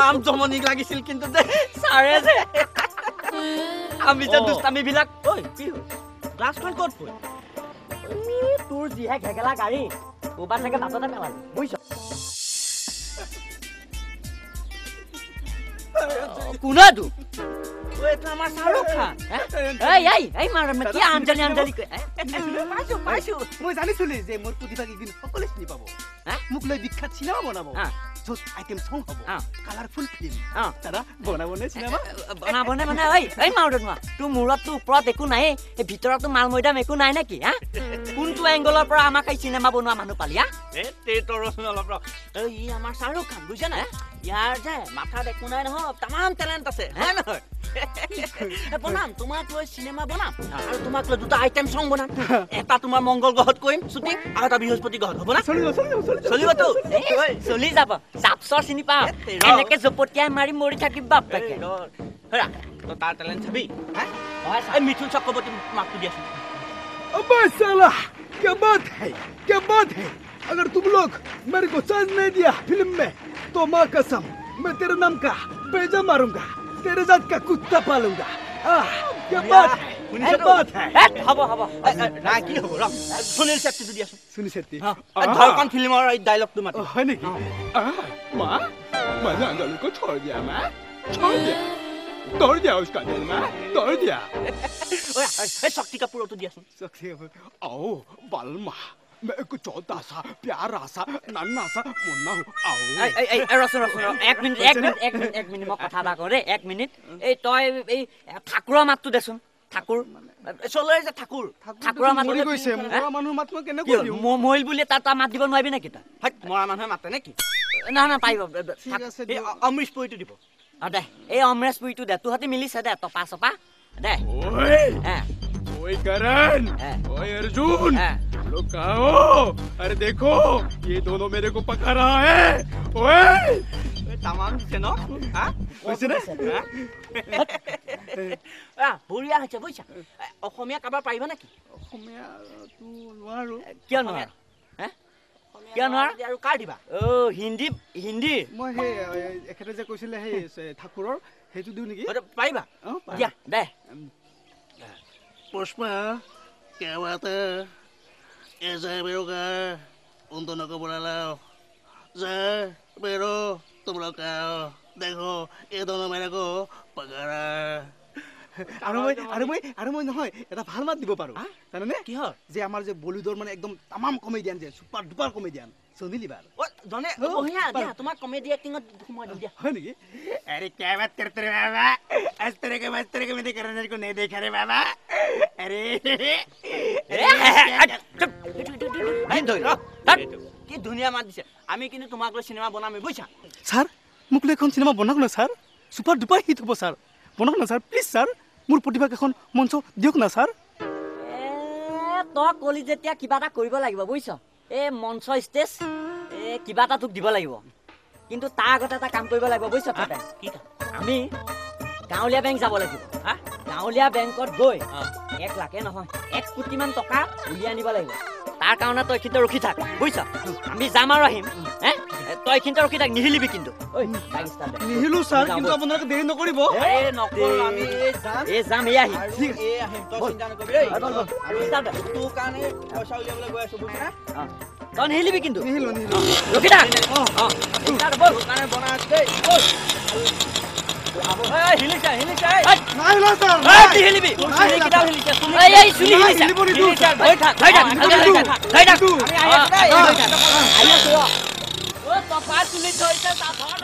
আম জমনিক লাগিছিল কিন্তু দে সাৰে যে আমি যে দুষ্টামি বিলাক ঐ কি গ্লাছখন ক'ত পৰি তোৰ যিহে ঘেগেলা গাড়ী ওবাৰ লাগে বাটতে পেলালি বুইছ কোনা দু ঐ এটা আমাৰ শাহৰুখ খান এই মাৰ কি আঞ্জালি পাইছো মই জানিছিলি যে মোৰ প্ৰতিভা কি সকলোৱে চিনি পাব মোক লৈ বিখ্যাত চিনেমা বনাব য'ত আইটেম সং হ'ব কালাৰফুল ফিল্ম দাদা বনাবনে চিনেমা বনাবনে মানে এই মাউদত নোৱা তোৰ মূৰতটো ওপৰত একো নাই এই ভিতৰতো মাল মৈদাম একো নাই নেকি কোনটো এংগলৰ পৰা আমাক এই চিনেমা বনোৱা মানুহ পালি তোৰ ৰচনা অলপ ই আমাৰ শাহৰুখ খান বুজিছা না ইয়াৰ যে মাথাত একো নাই নহয় তামাম টেলেণ্ট আছে হয় নহয় বনাম তোমাক লৈ চিনেমা বনাম আৰু তোমাক লৈ দুটা আইটেম সং বনাম এটা তোমাৰ মংগল গ্ৰহত কৰিম শুটিং আৰু এটা বৃহস্পতি গ্ৰহত হ'ব না চলিবতো চলি যাব চাপচৰ চিনি পাওঁ এনেকে জপতিয়াই মাৰি মৰি থাকিব বাপ হেৰা তই তাৰ টেলেণ্ট চাবি এই মিথুন চক্ৰৱৰ্তী মাকটো দিয়াচোন अबे साला क्या बात है अगर तुम लोग मेरे को चांस नहीं दिया फिल्म में तो माँ कसम मैं तेरे नाम का बेजा मारूंगा तेरे जात का कुत्ता पालूंगा क्या बात है হ'ব না কি হ'ব ৰ সুনীল ছেত্ৰীটো দিয়াচোন सुनी सेट्टी ধৰকন ফিল্মৰ এই ডায়লগটো মাতি है नहीं माँ मैंने अंजलि को छोड़ दिया तोड़ दिया उसका दिल में तोड़ दिया এই শক্তি কাপুৰটো দিয়াচোন आओ बालमा मैं एक छोटा सा प्यारा सा नन्ना सा मुन्ना हूँ आओ ৰচোন এক মিনিট মই কথা এটা কওঁ দেই এক মিনিট এই তই এই ঠাকুৰৰ মাতটো দেচোন ঠাকুৰ চলৰে যে ঠাকুৰৰ মাত গৈছে মৰা মানুহৰ মাত মই কেনেকৈ দিওঁ মহিল বুলি তাত মাত দিব নোৱাৰিবি নেকি তই মৰা মানুহে মাতে নেকি না পাৰিব অমৃত পুৰীটো দিব দে এই অমৰেশ পুৰীটো দে তোহঁতি মিলিছে দে টপা চপা দে ओए करण ओए अर्जुन लोग कहाँ हो अरे देखो ये दोनों मेरे को पका रहा है ओए तमाम दिसे न কৈছে না বঢ়িয়া হৈছে বুজিছা অসমীয়া কাবাৰ পাৰিবা নেকি অসমীয়া তো নোৱাৰো কিয় নোৱাৰো কিয় নোৱাৰো আৰু কাৰ দিবা হিন্দী মই সেই এখেতে যে কৈছিলে সেই ঠাকুৰৰ সেইটো দিওঁ নেকি পাৰিবা দিয়া দে पुष्पा क्या बात है ऐसा है मेरे का उन दोनों को बुला लाओ मेरो तुम लोग आओ देखो ये दोनों मेरे को पकड़ा আৰু মই নহয় এটা ভাল মাত দিব পাৰো জানেনে কি হয় যে আমাৰ যে বলিউডৰ মানে একদম তামাম কমেডিয়ান যে সুপাৰ ডুপাৰ কমেডিয়ান सुनीली बार जने बढ़िया दिया तुम्हारा कॉमेडी एक्टिंग घुमा दिया है नहीं अरे क्या बात करते रे बाबा इस तरह के मैंने करने को नहीं देखा रे बाबा अरे কি দুনিয়া মাত দিছে আমি কিন্তু তোমাক লৈ সিনেমা বনামে বুইছা স্যার মোক লৈ এখন সিনেমা বনাক না স্যার সুপার ডুপার হিট হ'ব স্যার বনাক না স্যার প্লিজ স্যার মোৰ প্ৰতিভাক এখন মঞ্চ দিয়ক না স্যাৰ তই কলি যেতিয়া কিবা এটা কৰিব লাগিব বুইছ এই মঞ্চ ষ্টেজ কিবা এটা তোক দিব লাগিব কিন্তু তাৰ আগতে এটা কাম কৰিব লাগিব বুইছ তই কি কাম আমি গাঁৱলীয়া বেংক যাব লাগিব গাঁৱলীয়া বেংকত গৈ 1 লাখে নহয় 1 কোটি মান টকা উলিয়াই আনিব লাগিব তাৰ কাৰণে তই কিন্তু ৰখি থাক বুইছ আমি যাম আৰু আহিম তই কিন্তু ৰখি থাক নিহিলিবি কিন্তু ঐ গাড়ী ষ্টাৰ্ট নিহিলো স্যাৰ কিন্তু আপোনালোকে দেৰি নকৰিব নকৰো আমি যাম এই আহিম তই চিন্তা নকৰিবি আমি ষ্টাৰ্ট তোৰ কাৰণে পইচা উলিয়াবলৈ গৈ আছো বুজিছা তই নিহিলিবি কিন্তু নিহিলো ৰখি থাক ষ্টাৰ্ট বল কাৰণে বনাই আছে দেই হিলিছা নাই না স্যার এই হিলিবি এই কিটা হিলিছা এই শুনি হিলিছা ধই থাক আমি আইয়া ও তো পাঁচ মিনিট হইছে তা ধর